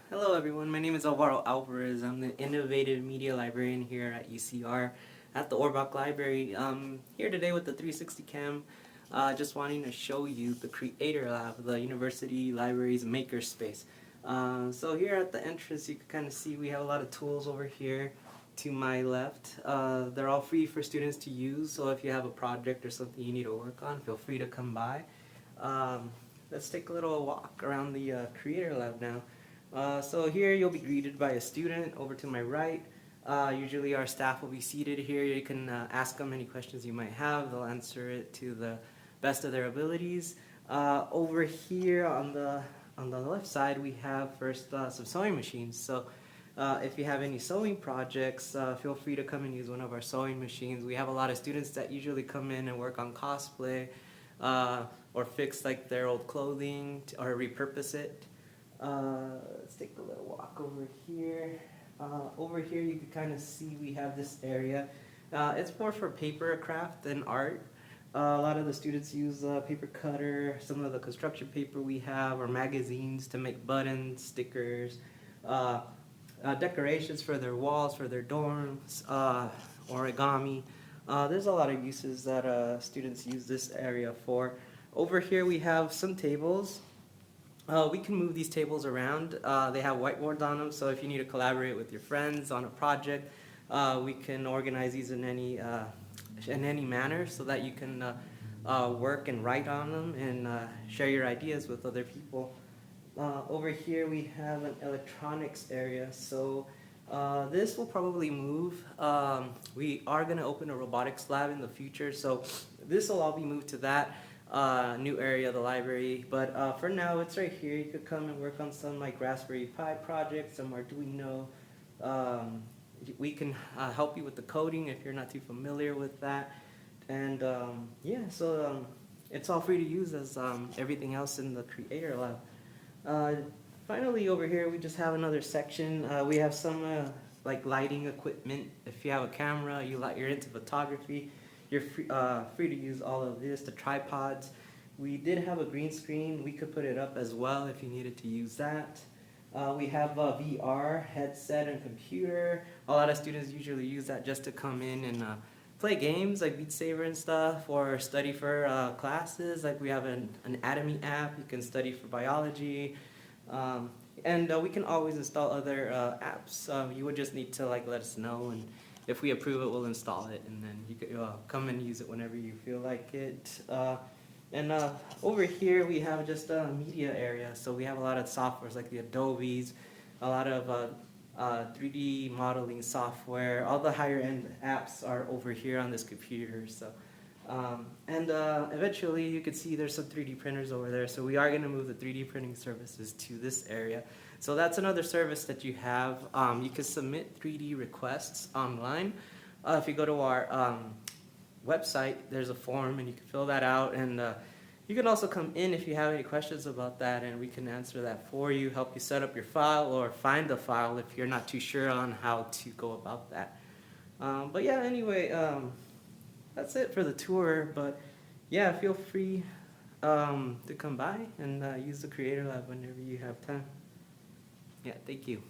Hello everyone, my name is Alvaro Alvarez. I'm the Innovative Media Librarian here at UCR at the Orbach Library. Here today with the 360 cam, just wanting to show you the Creat'R Lab, the university library's Makerspace. So here at the entrance you can kind of see we have a lot of tools over here to my left. They're all free for students to use, so if you have a project or something you need to work on, feel free to come by. Let's take a little walk around the Creat'R Lab now. So here you'll be greeted by a student over to my right. Usually our staff will be seated here. You can ask them any questions you might have. They'll answer it to the best of their abilities. Over here on the left side we have first some sewing machines. So if you have any sewing projects, feel free to come and use one of our sewing machines. We have a lot of students that usually come in and work on cosplay or fix like their old clothing or repurpose it. Let's take a little walk over here. Over here you can kind of see we have this area. It's more for paper craft and art. A lot of the students use paper cutter, some of the construction paper we have, or magazines to make buttons, stickers, decorations for their walls, for their dorms, origami. There's a lot of uses that students use this area for. Over here we have some tables. We can move these tables around. They have whiteboards on them, so if you need to collaborate with your friends on a project, we can organize these in any manner so that you can work and write on them and share your ideas with other people. Over here we have an electronics area, so this will probably move. We are going to open a robotics lab in the future, so this will all be moved to that new area of the library, but for now it's right here. You could come and work on some like Raspberry Pi projects, some Arduino. We can help you with the coding if you're not too familiar with that, and yeah, so it's all free to use as everything else in the Creat'R Lab. Finally over here we just have another section. We have some like lighting equipment. If you have a camera, you're into photography, you're free to use all of this. The tripods. We did have a green screen. We could put it up as well if you needed to use that. We have a VR headset and computer. A lot of students usually use that just to come in and play games like Beat Saber and stuff, or study for classes. Like we have an anatomy app. You can study for biology. And we can always install other apps. You would just need to like let us know, and if we approve it, we'll install it, and then you could come and use it whenever you feel like it. And over here we have just a media area. So we have a lot of softwares like the Adobes, a lot of 3D modeling software. All the higher end apps are over here on this computer. So, eventually you could see there's some 3D printers over there. So we are going to move the 3D printing services to this area. So that's another service that you have. You can submit 3D requests online. If you go to our website, there's a form and you can fill that out, and you can also come in if you have any questions about that, and we can answer that for you, help you set up your file or find the file if you're not too sure on how to go about that. But yeah, anyway, that's it for the tour. But yeah, feel free to come by and use the Creat'R Lab whenever you have time. Yeah, thank you.